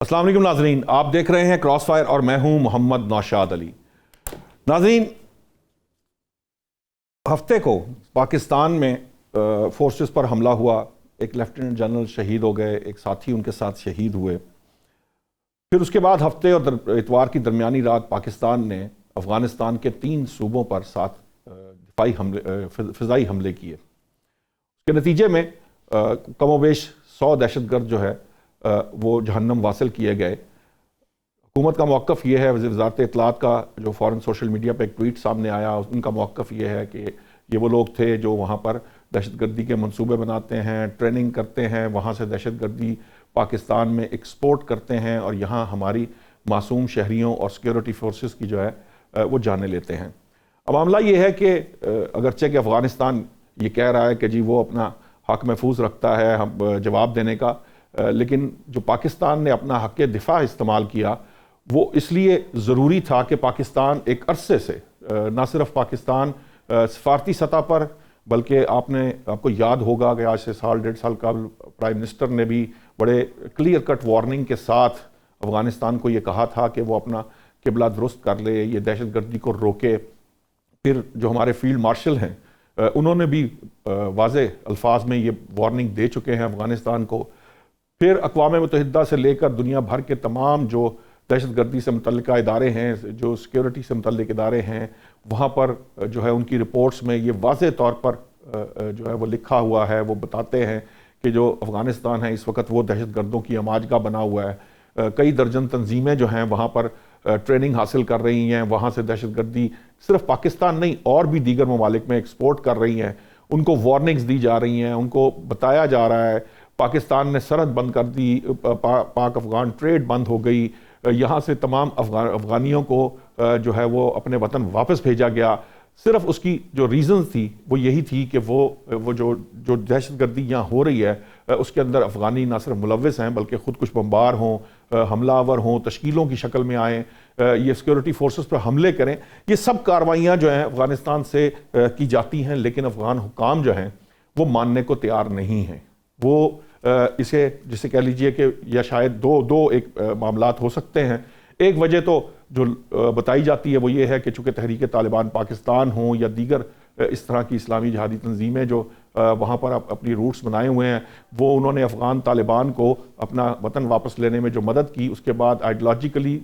السلام علیکم ناظرین، آپ دیکھ رہے ہیں کراس فائر اور میں ہوں محمد نوشاد علی۔ ناظرین، ہفتے کو پاکستان میں فورسز پر حملہ ہوا، ایک لیفٹیننٹ جنرل شہید ہو گئے، ایک ساتھی ان کے ساتھ شہید ہوئے۔ پھر اس کے بعد ہفتے اور اتوار کی درمیانی رات پاکستان نے افغانستان کے 3 صوبوں پر 7 فضائی حملے کیے۔ اس کے نتیجے میں کم و بیش 100 دہشت گرد جو ہے وہ جہنم واصل کیے گئے۔ حکومت کا موقف یہ ہے، وزارت اطلاعات کا جو فوراً سوشل میڈیا پہ ایک ٹویٹ سامنے آیا، ان کا موقف یہ ہے کہ یہ وہ لوگ تھے جو وہاں پر دہشت گردی کے منصوبے بناتے ہیں، ٹریننگ کرتے ہیں، وہاں سے دہشت گردی پاکستان میں ایکسپورٹ کرتے ہیں اور یہاں ہماری معصوم شہریوں اور سیکیورٹی فورسز کی جو ہے وہ جانیں لیتے ہیں۔ اب معاملہ یہ ہے کہ اگرچہ کہ افغانستان یہ کہہ رہا ہے کہ جی وہ اپنا حق محفوظ رکھتا ہے جواب دینے کا، لیکن جو پاکستان نے اپنا حق دفاع استعمال کیا وہ اس لیے ضروری تھا کہ پاکستان ایک عرصے سے نہ صرف پاکستان سفارتی سطح پر بلکہ آپ کو یاد ہوگا کہ آج سے 1.5 سال قبل پرائم منسٹر نے بھی بڑے کلیئر کٹ وارننگ کے ساتھ افغانستان کو یہ کہا تھا کہ وہ اپنا قبلہ درست کر لے، یہ دہشت گردی کو روکے۔ پھر جو ہمارے فیلڈ مارشل ہیں انہوں نے بھی واضح الفاظ میں یہ وارننگ دے چکے ہیں افغانستان کو۔ پھر اقوام متحدہ سے لے کر دنیا بھر کے تمام جو دہشت گردی سے متعلقہ ادارے ہیں، جو سیکیورٹی سے متعلق ادارے ہیں، وہاں پر جو ہے ان کی رپورٹس میں یہ واضح طور پر جو ہے وہ لکھا ہوا ہے، وہ بتاتے ہیں کہ جو افغانستان ہے اس وقت وہ دہشت گردوں کی ہماج گاہ بنا ہوا ہے۔ کئی درجن تنظیمیں جو ہیں وہاں پر ٹریننگ حاصل کر رہی ہیں، وہاں سے دہشت گردی صرف پاکستان نہیں اور بھی دیگر ممالک میں ایکسپورٹ کر رہی ہیں، ان کو وارننگز دی جا رہی ہیں، ان کو بتایا جا رہا ہے۔ پاکستان نے سرحد بند کر دی، پاک افغان ٹریڈ بند ہو گئی، یہاں سے تمام افغانیوں کو جو ہے وہ اپنے وطن واپس بھیجا گیا۔ صرف اس کی جو ریزنز تھی وہ یہی تھی کہ وہ جو دہشت گردی یہاں ہو رہی ہے اس کے اندر افغانی نہ صرف ملوث ہیں بلکہ خود کچھ بمبار ہوں، حملہ آور ہوں، تشکیلوں کی شکل میں آئیں، یہ سیکورٹی فورسز پر حملے کریں۔ یہ سب کارروائیاں جو ہیں افغانستان سے کی جاتی ہیں، لیکن افغان حکام جو ہیں وہ ماننے کو تیار نہیں ہیں۔ وہ اسے جسے کہہ لیجئے کہ یا شاید دو ایک معاملات ہو سکتے ہیں۔ ایک وجہ تو جو بتائی جاتی ہے وہ یہ ہے کہ چونکہ تحریک طالبان پاکستان ہوں یا دیگر اس طرح کی اسلامی جہادی تنظیمیں جو وہاں پر اپنی روٹس بنائے ہوئے ہیں، وہ انہوں نے افغان طالبان کو اپنا وطن واپس لینے میں جو مدد کی، اس کے بعد آئیڈیالوجیکلی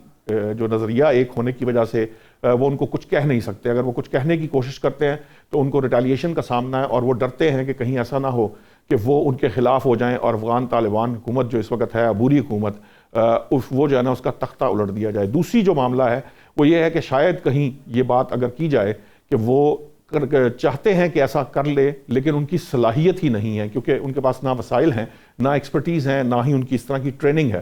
جو نظریہ ایک ہونے کی وجہ سے وہ ان کو کچھ کہہ نہیں سکتے۔ اگر وہ کچھ کہنے کی کوشش کرتے ہیں تو ان کو ریٹیلیشن کا سامنا ہے، اور وہ ڈرتے ہیں کہ کہیں ایسا نہ ہو کہ وہ ان کے خلاف ہو جائیں اور افغان طالبان حکومت جو اس وقت ہے عبوری حکومت، وہ جو ہے نا اس کا تختہ الٹ دیا جائے۔ دوسری جو معاملہ ہے وہ یہ ہے کہ شاید کہیں یہ بات اگر کی جائے کہ وہ چاہتے ہیں کہ ایسا کر لے لیکن ان کی صلاحیت ہی نہیں ہے، کیونکہ ان کے پاس نہ وسائل ہیں، نہ ایکسپرٹیز ہیں، نہ ہی ان کی اس طرح کی ٹریننگ ہے۔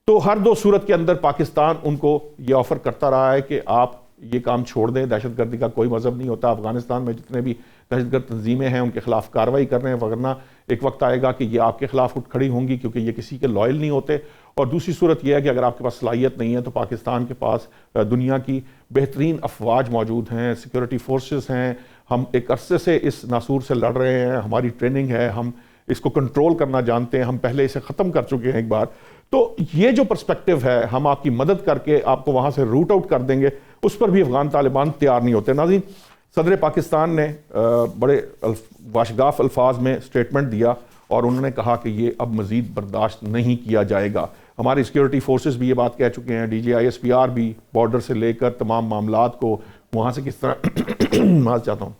تو ہر دو صورت کے اندر پاکستان ان کو یہ آفر کرتا رہا ہے کہ آپ یہ کام چھوڑ دیں، دہشت گردی کا کوئی مذہب نہیں ہوتا، افغانستان میں جتنے بھی دہشت گرد تنظیمیں ہیں ان کے خلاف کارروائی کر رہے ہیں، ورنہ ایک وقت آئے گا کہ یہ آپ کے خلاف اٹھ کھڑی ہوں گی کیونکہ یہ کسی کے لائل نہیں ہوتے۔ اور دوسری صورت یہ ہے کہ اگر آپ کے پاس صلاحیت نہیں ہے تو پاکستان کے پاس دنیا کی بہترین افواج موجود ہیں، سیکورٹی فورسز ہیں، ہم ایک عرصے سے اس ناسور سے لڑ رہے ہیں، ہماری ٹریننگ ہے، ہم اس کو کنٹرول کرنا جانتے ہیں، ہم پہلے اسے ختم کر چکے ہیں ایک بار۔ تو یہ جو پرسپیکٹو ہے، ہم آپ کی مدد کر کے آپ کو وہاں سے روٹ آؤٹ کر دیں گے، اس پر بھی افغان طالبان تیار نہیں ہوتے۔ ناظرین، صدر پاکستان نے بڑے واشگاف الفاظ میں سٹیٹمنٹ دیا اور انہوں نے کہا کہ یہ اب مزید برداشت نہیں کیا جائے گا۔ ہماری سیکورٹی فورسز بھی یہ بات کہہ چکے ہیں، D G I S P R بھی بارڈر سے لے کر تمام معاملات کو وہاں سے کس طرح معاذ چاہتا ہوں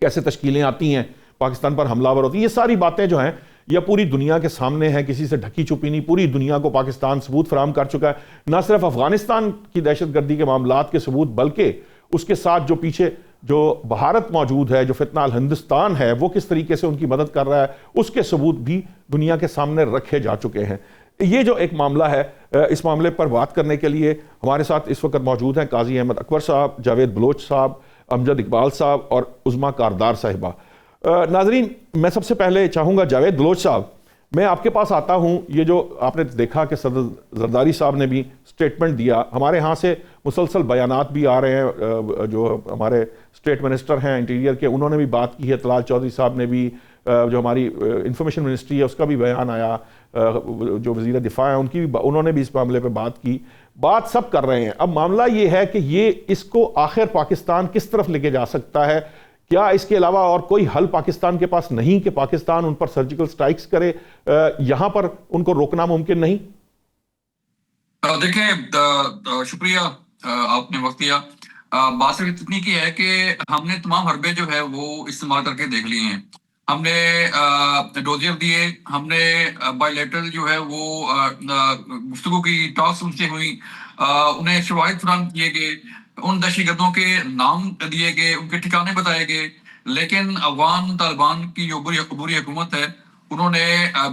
کیسے تشکیلیں آتی ہیں پاکستان پر حملہ آور ہوتی ہیں، یہ ساری باتیں جو ہیں یا پوری دنیا کے سامنے ہیں، کسی سے ڈھکی چھپی نہیں، پوری دنیا کو پاکستان ثبوت فراہم کر چکا ہے، نہ صرف افغانستان کی دہشت گردی کے معاملات کے ثبوت بلکہ اس کے ساتھ جو پیچھے جو بھارت موجود ہے، جو فتنہ الہندوستان ہے، وہ کس طریقے سے ان کی مدد کر رہا ہے، اس کے ثبوت بھی دنیا کے سامنے رکھے جا چکے ہیں۔ یہ جو ایک معاملہ ہے، اس معاملے پر بات کرنے کے لیے ہمارے ساتھ اس وقت موجود ہیں قاضی احمد اکبر صاحب، جاوید بلوچ صاحب، امجد اقبال صاحب اور عظمیٰ کاردار صاحبہ۔ ناظرین، میں سب سے پہلے چاہوں گا جاوید بلوچ صاحب، میں آپ کے پاس آتا ہوں۔ یہ جو آپ نے دیکھا کہ صدر زرداری صاحب نے بھی سٹیٹمنٹ دیا، ہمارے ہاں سے مسلسل بیانات بھی آ رہے ہیں، جو ہمارے اسٹیٹ منسٹر ہیں انٹیریئر کے، انہوں نے بھی بات کی ہے، طلال چودھری صاحب نے بھی، جو ہماری انفارمیشن منسٹری ہے اس کا بھی بیان آیا، جو وزیر دفاع ہیں ان کی بھی، انہوں نے بھی اس معاملے پہ بات کی، بات سب کر رہے ہیں. اب معاملہ یہ ہے کہ یہ اس کو آخر پاکستان کس طرف لے کے جا سکتا ہے؟ کیا اس کے علاوہ اور کوئی حل پاکستان کے پاس نہیں کہ پاکستان ان پر سرجیکل سٹرائکس کرے؟ یہاں پر ان کو روکنا ممکن نہیں؟ دیکھیں، شکریہ آپ نے وقت دیا. بات صرف اتنی کی ہے کہ ہم نے تمام حربے جو ہے وہ استعمال کر کے دیکھ لیے ہیں. ہم نے ڈوزیر دیے، ہم نے بائی لیٹرل جو ہے وہ گفتگو کی، ٹاکس ان سے ہوئی، انہیں شواہد فراہم کیے گئے، ان دہشت گردوں کے نام دیے گئے، ان کے ٹھکانے بتائے گئے، لیکن افغان طالبان کی جو عبوری حکومت ہے انہوں نے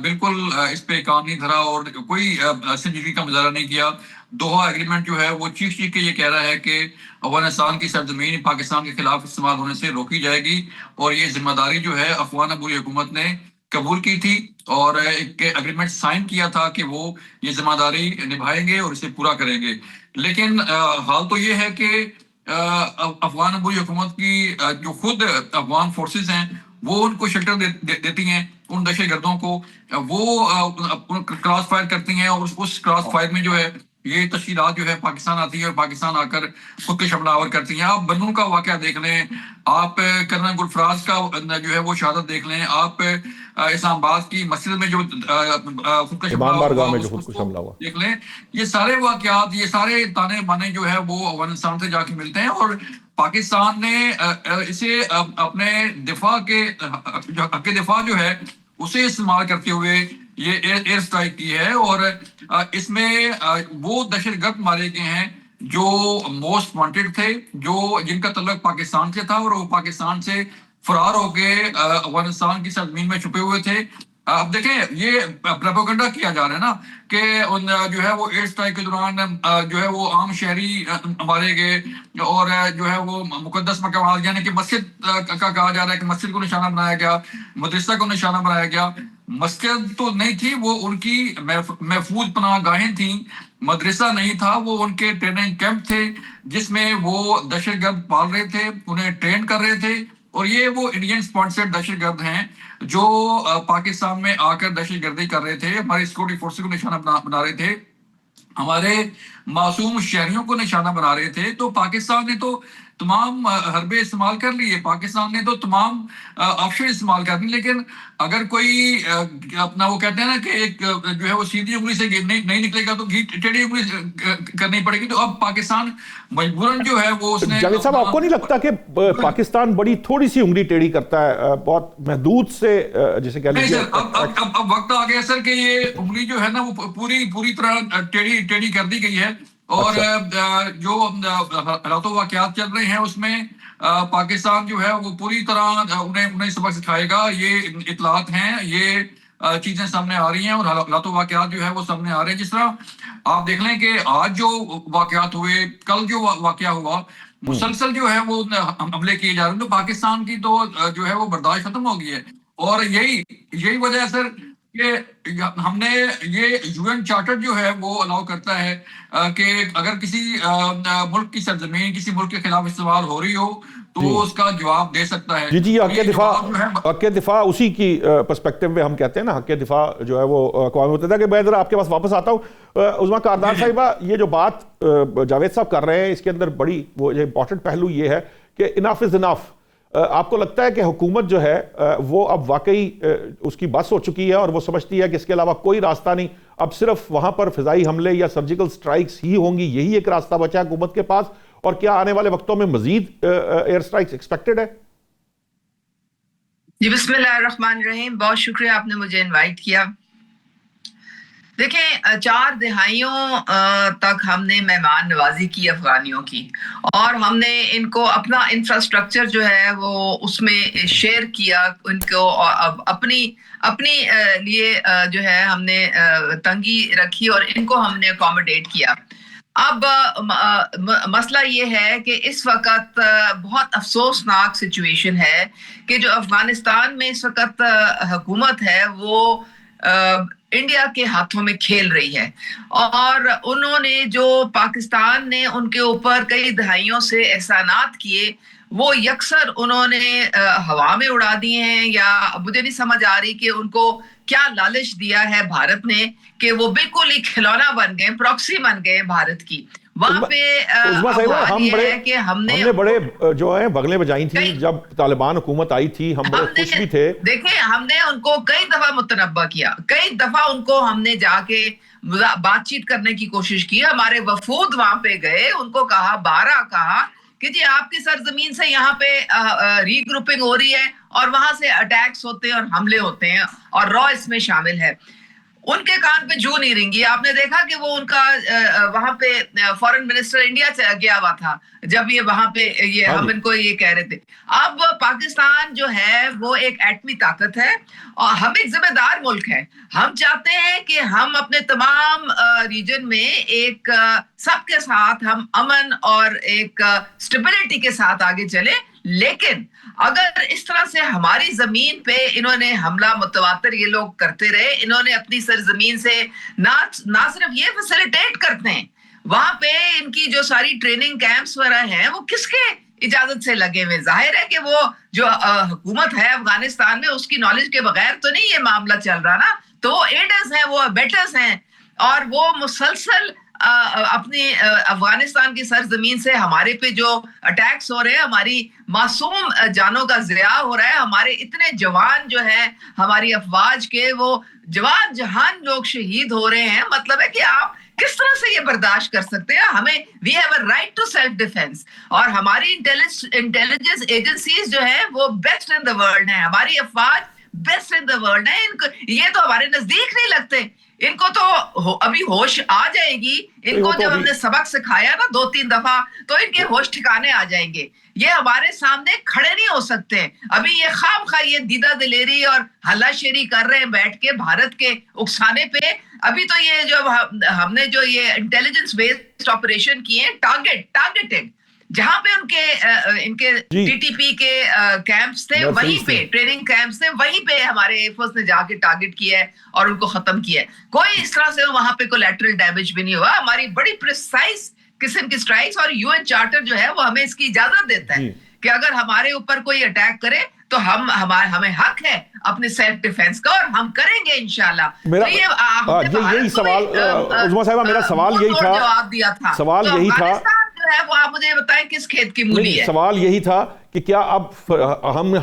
بالکل اس پہ کان نہیں دھرا اور کوئی سنجیدگی کا مظاہرہ نہیں کیا. دوحہ ایگریمنٹ جو ہے وہ چیخ کے یہ کہہ رہا ہے کہ افغانستان کی سرزمین پاکستان کے خلاف استعمال ہونے سے روکی جائے گی، اور یہ ذمہ داری جو ہے افغان عبوری حکومت نے قبول کی تھی اور ایک ایگریمنٹ سائن کیا تھا کہ وہ یہ ذمہ داری نبھائیں گے اور اسے پورا کریں گے. لیکن حال تو یہ ہے کہ افغان عبوری حکومت کی جو خود افغان فورسز ہیں وہ ان کو شیلٹر دیتی ہیں، ان دہشت گردوں کو وہ کراس فائر کرتی ہیں، اور اس کراس فائر میں جو ہے یہ تشکیلات جو ہے پاکستان آتی ہے اور پاکستان آ کر خود کش حملہ آور کرتی ہیں. آپ بنوں کا واقعہ دیکھ لیں، آپ کرنل گلفراز کا جو ہے وہ شہادت دیکھ لیں، آپ اسلام آباد کی مسجد میں جو خودکش حملہ امام بارگاہ ہوا میں جو اس خودکش کو حملہ ہوا، دیکھ لیں. یہ سارے واقعات، یہ سارے تانے بانے جو ہے وہ افغانستان سے جا کے ملتے ہیں، اور پاکستان نے اسے اپنے دفاع کے حق دفاع جو ہے اسے استعمال کرتے ہوئے یہ ایئر سٹرائک کی ہے. اور اس میں وہ دہشت گرد مارے گئے ہیں جو موسٹ وانٹڈ تھے، جن کا تعلق پاکستان سے تھا، اور وہ پاکستان سے فرار ہو کے افغانستان کی سرزمین میں چھپے ہوئے تھے. اب دیکھیں یہ پروپیگنڈا کیا جا رہا ہے نا کہ جو ہے وہ ایئر سٹرائک کے دوران جو ہے وہ عام شہری مارے گئے، اور جو ہے وہ مقدس مقامات یعنی کہ مسجد کا کہا جا رہا ہے کہ مسجد کو نشانہ بنایا گیا، مدرسہ کو نشانہ بنایا گیا. مسجد تو نہیں تھی، وہ ان کی محفوظ پناہ گاہیں تھیں. مدرسہ نہیں تھا، وہ ان کے ٹریننگ کیمپ تھے جس میں وہ دہشت گرد پال رہے تھے، انہیں ٹرین کر رہے تھے. اور یہ وہ انڈین سپانسرڈ دہشت گرد ہیں جو پاکستان میں آ کر دہشت گردی کر رہے تھے، ہماری سیکورٹی فورسز کو نشانہ بنا رہے تھے، ہمارے معصوم شہریوں کو نشانہ بنا رہے تھے. تو پاکستان نے تو تمام حربے استعمال کر لیے، پاکستان نے تو تمام آپشن استعمال کر دی. لیکن اگر کوئی اپنا وہ کہتے ہیں نا کہ ایک جو ہے وہ سیدھی انگلی سے نہیں نکلے گا تو ٹیڑھی انگلی کرنی پڑے گی. تو اب پاکستان مجبوراً جو ہے وہ اس نے جاوید صاحب آپ کو نہیں لگتا کہ پاکستان بڑی تھوڑی سی انگلی ٹیڑھی کرتا ہے، بہت محدود سے جسے کہہ لیجیے؟ اب وقت آ گیا سر کہ یہ انگلی جو ہے نا وہ پوری طرح ٹیڑھی کر دی گئی ہے، اور جو حالات و واقعات چل رہے ہیں اس میں پاکستان جو ہے وہ پوری طرح انہیں سبق سکھائے گا. یہ اطلاعات ہیں، یہ چیزیں سامنے آ رہی ہیں، اور حالات و واقعات جو ہے وہ سامنے آ رہے ہیں. جس طرح آپ دیکھ لیں کہ آج جو واقعات ہوئے، کل جو واقعہ ہوا، مسلسل جو ہے وہ حملے کیے جا رہے ہیں. تو پاکستان کی تو جو ہے وہ برداشت ختم ہو گئی ہے، اور یہی وجہ ہے سر کہ ہم نے یہ یو این چارٹر جو ہے وہ الاؤ کرتا ہے کہ اگر کسی ملک کی سرزمین کسی ملک کے خلاف استعمال ہو رہی ہو تو وہ اس کا جواب دے سکتا ہے. جی حق دفاع اسی کی پرسپیکٹو میں ہم کہتے ہیں نا، حق دفاع جو ہے وہ اقوام متحدہ کے. میں ذرا آپ کے پاس واپس آتا ہوں. عظمیٰ کاردار صاحبہ، یہ جو بات جاوید صاحب کر رہے ہیں اس کے اندر بڑی وہ امپورٹنٹ پہلو یہ ہے کہ اناف از اناف. آپ کو لگتا ہے کہ حکومت جو ہے وہ اب واقعی اس کی بس ہو چکی ہے اور وہ سمجھتی ہے کہ اس کے علاوہ کوئی راستہ نہیں، اب صرف وہاں پر فضائی حملے یا سرجیکل سٹرائکس ہی ہوں گی، یہی ایک راستہ بچا ہے حکومت کے پاس؟ اور کیا آنے والے وقتوں میں مزید ایئر سٹرائکس ایکسپیکٹڈ ہے؟ جی بسم اللہ الرحمن الرحیم، بہت شکریہ آپ نے مجھے انوائٹ کیا. دیکھیں 4 دہائیوں تک ہم نے مہمان نوازی کی افغانیوں کی، اور ہم نے ان کو اپنا انفراسٹرکچر جو ہے وہ اس میں شیئر کیا، ان کو اپنی لیے جو ہے ہم نے تنگی رکھی اور ان کو ہم نے اکوموڈیٹ کیا. اب مسئلہ یہ ہے کہ اس وقت بہت افسوسناک سچویشن ہے کہ جو افغانستان میں اس وقت حکومت ہے وہ انڈیا کے ہاتھوں میں کھیل رہی ہے، اور انہوں نے جو پاکستان نے ان کے اوپر کئی دہائیوں سے احسانات کیے وہ یکسر انہوں نے ہوا میں اڑا دیے ہیں, یا مجھے نہیں سمجھ آ رہی کہ ان کو کیا لالچ دیا ہے بھارت نے کہ وہ بالکل ہی کھلونا بن گئے, پروکسی بن گئے بھارت کی. وہاں پہ ہم نے بڑے جو ہیں بغلیں بجائی تھیں جب طالبان حکومت آئی تھی, ہم بڑے خوش بھی تھے. دیکھیں ہم نے ان کو کئی دفعہ متنبہ کیا, کئی دفعہ ان کو ہم نے جا کے بات چیت کرنے کی کوشش کی, ہمارے وفود وہاں پہ گئے, ان کو کہا, بارہ کہا کہ جی آپ کی سرزمین سے یہاں پہ ری گروپنگ ہو رہی ہے اور وہاں سے اٹیکس ہوتے ہیں اور حملے ہوتے ہیں اور را اس میں شامل ہے. ان کے کان پہ جو نہیں رنگی. آپ نے دیکھا کہ وہ ان کا وہاں پہ فارن منسٹر انڈیا گیا ہوا تھا جب یہ وہاں پہ یہ ہم ان کو یہ کہہ رہے تھے. اب پاکستان جو ہے وہ ایک ایٹمی طاقت ہے اور ہم ایک ذمہ دار ملک ہے. ہم چاہتے ہیں کہ ہم اپنے تمام ریجن میں ایک سب کے ساتھ ہم امن اور ایک اسٹیبلٹی کے ساتھ آگے چلیں, لیکن اگر اس طرح سے ہماری زمین پہ انہوں نے حملہ متواتر یہ لوگ کرتے رہے, انہوں نے اپنی سرزمین سے نہ صرف یہ فیسیلیٹیٹ کرتے ہیں, وہاں پہ ان کی جو ساری ٹریننگ کیمپس وغیرہ ہیں وہ کس کے اجازت سے لگے ہوئے. ظاہر ہے کہ وہ جو حکومت ہے افغانستان میں اس کی نالج کے بغیر تو نہیں یہ معاملہ چل رہا نا. تو وہ ایڈرز ہیں, وہ بیٹرز ہیں, اور وہ مسلسل اپنی افغانستان کی سرزمین سے ہمارے پہ جو اٹیکس ہو رہے ہیں, ہماری معصوم جانوں کا ضیاع ہو رہا ہے, ہمارے اتنے جوان جو ہیں ہماری افواج کے وہ جوان جہان لوگ شہید ہو رہے ہیں. مطلب ہے کہ آپ کس طرح سے یہ برداشت کر سکتے ہیں؟ ہمیں we have a right to self defence, اور ہماری انٹیلیجنس ایجنسیز جو ہیں وہ بیسٹ ان دا ورلڈ ہیں, ہماری افواج بیسٹ ان دا ورلڈ ہے. ان کو یہ تو ہمارے نزدیک نہیں لگتے, ان کو تو ابھی ہوش آ جائے گی. ان کو جب ہم نے سبق سکھایا نا 2-3 دفعہ تو ان کے ہوش ٹھکانے آ جائیں گے. یہ ہمارے سامنے کھڑے نہیں ہو سکتے. ابھی یہ خام خواہ یہ دیدہ دلیری اور ہلا شیری کر رہے ہیں بیٹھ کے بھارت کے اکسانے پہ. ابھی تو یہ جو ہم نے جو یہ انٹیلیجنس بیسڈ آپریشن کیے ٹارگیٹڈ, جہاں پہ ان کے ٹی ٹی پی کے کیمپس تھے وہیں پہ ٹریننگ کیمپس تھے, وہیں پہ ہمارے ایئر فورس نے جا کے ٹارگیٹ کیا ہے اور ان کو ختم کیا ہے. کوئی اس طرح سے وہاں پہ کولیٹرل ڈیمیج بھی نہیں ہوا. ہماری بڑی پریسائز قسم کی اسٹرائکس, اور یو این چارٹر جو ہے وہ ہمیں اس کی اجازت دیتا ہے کہ اگر ہمارے اوپر کوئی اٹیک کرے تو ہمیں حق ہے اپنے سیلف ڈیفینس کا, اور ہم کریں گے انشاءاللہ. یہی سوال عظمیٰ صاحبہ, میرا سوال یہی تھا, جواب دیا تھا. سوال یہی تھا جو ہے وہ آپ مجھے بتائیں کس کھیت کی مولی ہے. سوال یہی تھا کہ کیا اب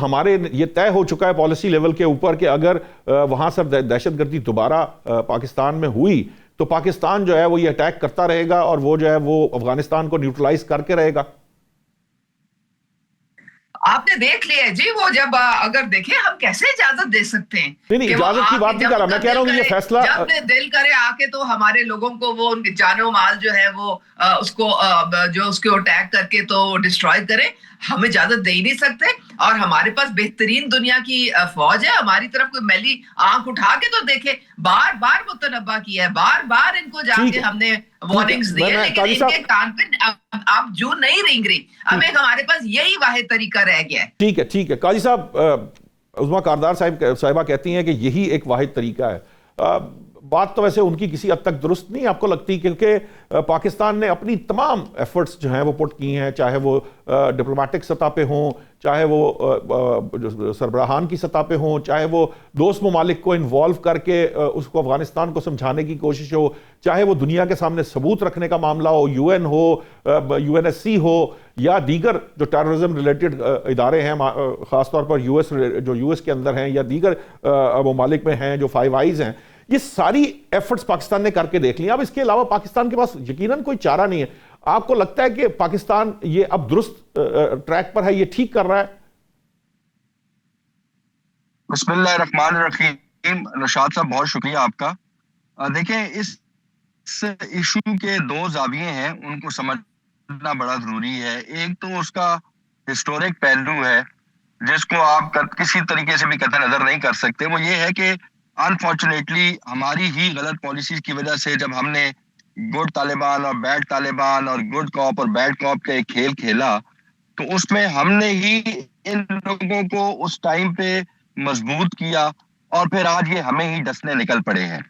ہمارے یہ طے ہو چکا ہے پالیسی لیول کے اوپر کہ اگر وہاں سے دہشت گردی دوبارہ پاکستان میں ہوئی تو پاکستان جو ہے وہ یہ اٹیک کرتا رہے گا اور وہ جو ہے وہ افغانستان کو نیوٹرلائز کر کے رہے گا؟ آپ نے دیکھ لیا جی, وہ جب اگر دیکھیں ہم کیسے اجازت دے سکتے ہیں؟ نہیں, اجازت کی بات نہیں کر رہا میں, کہہ رہا ہوں کہ یہ فیصلہ جب دل کرے آ کے تو ہمارے لوگوں کو وہ ان کے جان و مال جو ہے وہ اس کو جو اس کو اٹیک کر کے تو ڈسٹروائے کرے, ہم اجازت دے ہی نہیں سکتے. اور ہمارے پاس بہترین دنیا کی فوج ہے, ہماری طرف کوئی میلی آنکھ اٹھا کے تو دیکھے, بار بار متنبہ کیا ہے, بار بار ان کو جا کے ہم نے وارننگز دی, لیکن ان کے کان پہ آپ جو نہیں رنگ رہی. ہمیں ہمارے پاس یہی واحد طریقہ رہ گیا ہے. ٹھیک ہے قاضی صاحب, عظمیٰ کاردار صاحبہ کہتی ہیں کہ یہی ایک واحد طریقہ ہے. بات تو ویسے ان کی کسی حد تک درست نہیں آپ کو لگتی, کیونکہ پاکستان نے اپنی تمام ایفرٹس جو ہیں وہ پٹ کی ہیں, چاہے وہ ڈپلومیٹک سطح پہ ہوں, چاہے وہ سربراہان کی سطح پہ ہوں, چاہے وہ دوست ممالک کو انوالو کر کے اس کو افغانستان کو سمجھانے کی کوشش ہو, چاہے وہ دنیا کے سامنے ثبوت رکھنے کا معاملہ ہو, یو این ہو, یو این ایس سی ہو, یا دیگر جو ٹیررزم ریلیٹڈ ادارے ہیں خاص طور پر یو ایس کے اندر ہیں یا دیگر ممالک میں ہیں جو فائیو آئیز ہیں, یہ ساری ایفرٹس پاکستان نے کر کے دیکھ لیا. اب اس کے علاوہ پاکستان کے پاس یقیناً کوئی چارہ نہیں ہے. آپ کو لگتا ہے کہ پاکستان یہ اب درست ٹریک پر ہے, یہ ٹھیک کر رہا ہے؟ بسم اللہ الرحمن الرحیم. رشاد صاحب بہت شکریہ آپ کا. دیکھیں اس ایشو کے 2 زاویے ہیں, ان کو سمجھنا بڑا ضروری ہے. ایک تو اس کا ہسٹورک پہلو ہے جس کو آپ کسی طریقے سے بھی قطع نظر نہیں کر سکتے. وہ یہ ہے کہ انفارچونیٹلی ہماری ہی غلط پالیسیز کی وجہ سے جب ہم نے گڈ طالبان اور بیڈ طالبان اور گڈ کاپ اور بیڈ کاپ کا ایک کھیل کھیلا, تو اس میں ہم نے ہی ان لوگوں کو اس ٹائم پہ مضبوط کیا اور پھر آج یہ ہمیں ہی ڈسنے نکل پڑے ہیں.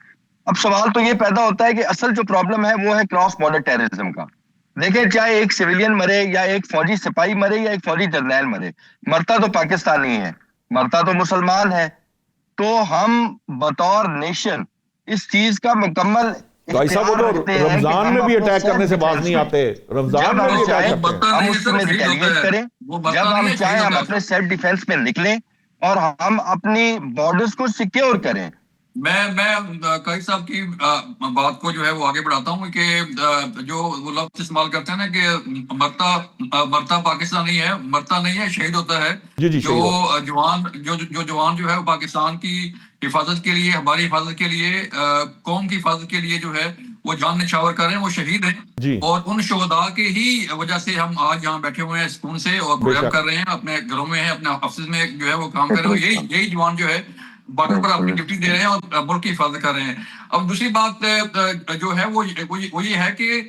اب سوال تو یہ پیدا ہوتا ہے کہ اصل جو پرابلم ہے وہ ہے کراس بارڈر ٹیررزم کا. دیکھیں چاہے ایک سویلین مرے یا ایک فوجی سپاہی مرے یا ایک فوجی جرنیل مرے، مرتا تو پاکستانی ہے، مرتا تو مسلمان ہے. تو ہم بطور نیشن اس چیز کا مکمل بھائی صاحب وہ اختیار تو رکھتے ہیں کہ رمضان ہم میں بھی اپنے اٹیک کرنے سے self باز defense نہیں میں آتے، رمضان جب میں ہم بھی اٹیک چاہیں کرتے ہیں. ہم اس میں ریٹیلیٹ کریں، جب ہم چاہیں ہم اپنے سیلف ڈیفense میں نکلیں اور ہم اپنی بارڈرز کو سیکیور کریں. میں قائد صاحب کی بات کو جو ہے وہ آگے بڑھاتا ہوں کہ جو وہ لفظ استعمال کرتے ہیں نا کہ مرتا پاکستانی ہے، مرتا نہیں ہے، شہید ہوتا ہے. جی جی جو شہید جوان جو ہے وہ پاکستان کی حفاظت کے لیے، ہماری حفاظت کے لیے، قوم کی حفاظت کے لیے جو ہے وہ جان نچھاور کر رہے ہیں، وہ شہید ہیں. جی اور ان شہداء کے ہی وجہ سے ہم آج یہاں بیٹھے ہوئے ہیں سکون سے اور بے پروگرام شک کر رہے ہیں، اپنے گھروں میں ہیں، اپنے آفسز میں جو ہے وہ کام کر رہے ہیں. یہی جوان جو ہے بارڈر پر اپنی ڈیوٹی دے رہے ہیں اور ملک کی حفاظت کر رہے ہیں. اب دوسری بات جو ہے وہ یہ ہے کہ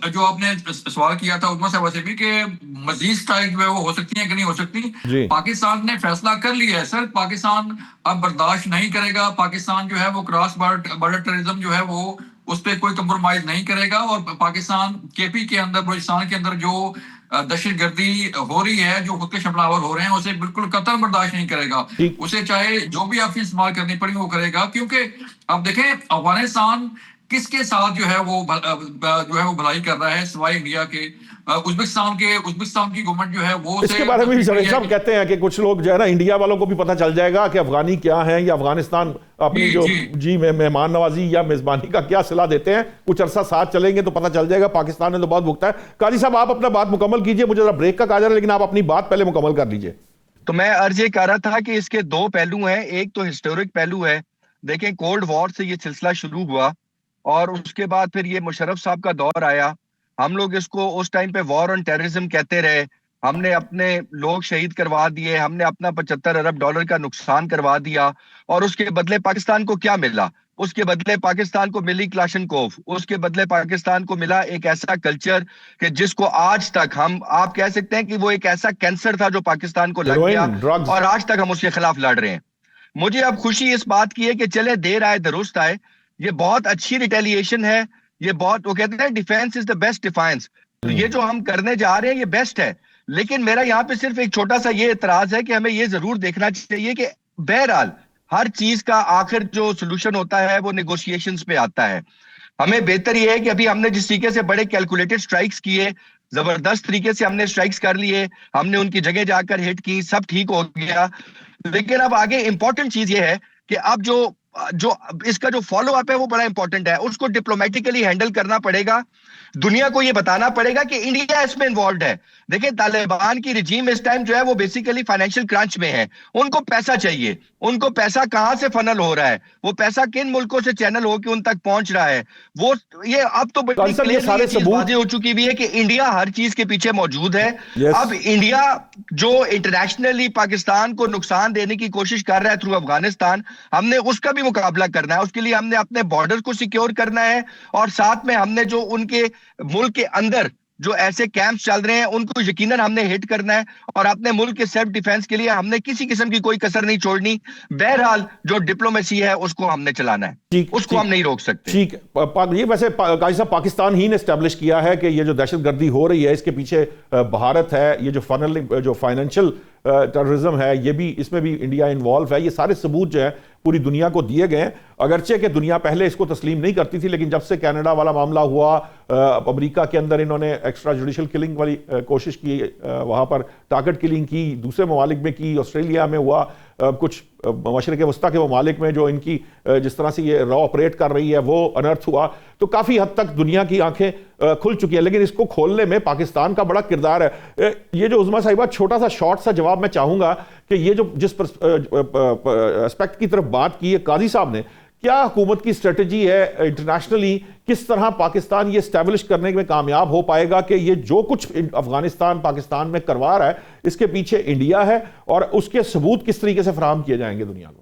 جو آپ نے سوال کیا تھا عظمیٰ صاحبہ سے بھی کہ مزید اسٹرائک جو ہے وہ ہو سکتی ہیں کہ نہیں ہو سکتی. جی پاکستان نے فیصلہ کر لیا ہے سر، پاکستان اب برداشت نہیں کرے گا. پاکستان جو ہے وہ کراس بارڈر ٹیررزم جو ہے وہ اس پہ کوئی کمپرومائز نہیں کرے گا. اور پاکستان کے پی کے اندر، بلوچستان کے اندر جو دہشت گردی ہو رہی ہے، جو خود کے حملہ آور ہو رہے ہیں، اسے بالکل قطعاً برداشت نہیں کرے گا. ٹھیک اسے چاہے جو بھی آپ استعمال کرنی پڑی وہ کرے گا. کیونکہ اب دیکھیں افغانستان کس کے ساتھ جو ہے وہ بھلائی کر رہا ہے سوائے انڈیا کے. ازبکستان کی گورنمنٹ جو ہے وہ اس کے بارے میں بھی جاوید صاحب کہتے ہیں کہ کچھ لوگ جو ہے نا انڈیا والوں کو بھی پتہ چل جائے گا کہ افغانی کیا ہیں یا افغانستان اپنی جو مہمان نوازی یا میزبانی کا کیا صلاح دیتے ہیں. کچھ عرصہ ساتھ چلیں گے تو پتہ چل جائے گا. پاکستان نے تو بہت بھگتا ہے. قاضی صاحب آپ اپنا بات مکمل کیجئے، مجھے ذرا بریک کا کہا جا رہا ہے لیکن آپ اپنی بات پہلے مکمل کر لیجئے. تو میں عرض یہ کہہ رہا تھا کہ اس کے دو پہلو ہیں. ایک تو ہسٹورک پہلو ہے. دیکھیں کولڈ وار سے یہ سلسلہ شروع ہوا اور اس کے بعد پھر یہ مشرف صاحب کا دور آیا. ہم لوگ اس کو اس ٹائم پہ وار آن ٹیررزم کہتے رہے. ہم نے اپنے لوگ شہید کروا دیے، ہم نے اپنا $75 ارب کا نقصان کروا دیا. اور اس کے بدلے پاکستان کو کیا ملا؟ اس کے بدلے پاکستان کو ملی کلاشنکوف. اس کے بدلے پاکستان کو ملا ایک ایسا کلچر کہ جس کو آج تک آپ کہہ سکتے ہیں کہ وہ ایک ایسا کینسر تھا جو پاکستان کو لگ گیا اور آج تک ہم اس کے خلاف لڑ رہے ہیں. مجھے اب خوشی اس بات کی ہے کہ چلے دیر آئے درست آئے. یہ بہت اچھی ریٹیلیشن ہے. یہ بہت، وہ کہتے ہیں defence is the best defines. یہ جو ہم کرنے جا رہے ہیں یہ بیسٹ ہے. لیکن میرا یہاں پہ صرف ایک چھوٹا سا یہ اعتراض ہے کہ ہمیں یہ ضرور دیکھنا چاہیے کہ بہرحال ہر چیز کا آخر جو سلوشن ہوتا ہے وہ نیگوشیشنز پہ آتا ہے. ہمیں بہتر یہ ہے کہ ابھی ہم نے جس طریقے سے بڑے کیلکولیٹڈ سٹرائکس کیے، زبردست طریقے سے ہم نے سٹرائکس کر لیے، ہم نے ان کی جگہ جا کر ہٹ کی، سب ٹھیک ہو گیا. لیکن اب آگے امپورٹنٹ چیز یہ ہے کہ اب جو اس کا جو فالو اپ ہے وہ بڑا امپورٹنٹ ہے. اس کو ڈپلومیٹیکلی ہینڈل کرنا پڑے گا. دنیا کو یہ بتانا پڑے گا کہ انڈیا اس میں انوالوڈ ہے. دیکھیں طالبان کی رجیم اس ٹائم جو ہے وہ بیسیکلی فائنینشیل کرانچ میں ہے. ان کو پیسہ چاہیے. ان کو پیسہ کہاں سے فنل ہو رہا ہے، وہ پیسہ کن ملکوں سے چینل ہو کے ان تک پہنچ رہا ہے. وہ یہ اب تو بڑی کلیئرلی یہ چیز واضح ہو چکی بھی ہے کہ انڈیا ہر چیز کے پیچھے موجود ہے. اب انڈیا جو انٹرنیشنلی پاکستان کو نقصان دینے کی کوشش کر رہا ہے تھرو افغانستان، ہم نے اس کا بھی مقابلہ کرنا ہے. اس کے لیے ہم نے اپنے بارڈر کو سیکیور کرنا ہے اور ساتھ میں ہم نے جو ان کے ملک کے اندر جو ایسے کیمپس چل رہے ہیں ان کو یقیناً ہم نے ہٹ کرنا ہے. اور اپنے ملک کے سیلف ڈیفنس کے لیے ہم نے کسی قسم کی کوئی کسر نہیں چھوڑنی. بہرحال جو ڈپلومیسی ہے اس کو ہم نے چلانا ہے، اس کو ہم نہیں روک سکتے. ٹھیک. یہ ویسے قاضی صاحب پاکستان ہی نے اسٹیبلش کیا ہے کہ یہ جو دہشت گردی ہو رہی ہے اس کے پیچھے بھارت ہے. یہ جو فائنینشیل ٹیررزم ہے یہ بھی، اس میں بھی انڈیا انوالو ہے. یہ سارے ثبوت جو ہے پوری دنیا کو دیے گئے ہیں. اگرچہ کہ دنیا پہلے اس کو تسلیم نہیں کرتی تھی لیکن جب سے کینیڈا والا معاملہ ہوا، امریکہ کے اندر انہوں نے ایکسٹرا جوڈیشل کلنگ والی کوشش کی، وہاں پر ٹارگٹ کلنگ کی، دوسرے ممالک میں کی، آسٹریلیا میں ہوا، کچھ مشرق وسطیٰ کے ممالک میں جو ان کی جس طرح سے یہ را آپریٹ کر رہی ہے وہ انرتھ ہوا. تو کافی حد تک دنیا کی آنکھیں کھل چکی ہیں لیکن اس کو کھولنے میں پاکستان کا بڑا کردار ہے. یہ جو عظمیٰ صاحبہ چھوٹا سا شارٹ سا جواب میں چاہوں گا کہ یہ جو جس اسپیکٹ کی طرف بات کی ہے قاضی صاحب نے، کیا حکومت کی اسٹریٹجی ہے انٹرنیشنلی، کس طرح پاکستان یہ اسٹیبلش کرنے میں کامیاب ہو پائے گا کہ یہ جو کچھ افغانستان پاکستان میں کروا رہا ہے اس کے پیچھے انڈیا ہے، اور اس کے ثبوت کس طریقے سے فراہم کیے جائیں گے دنیا کو؟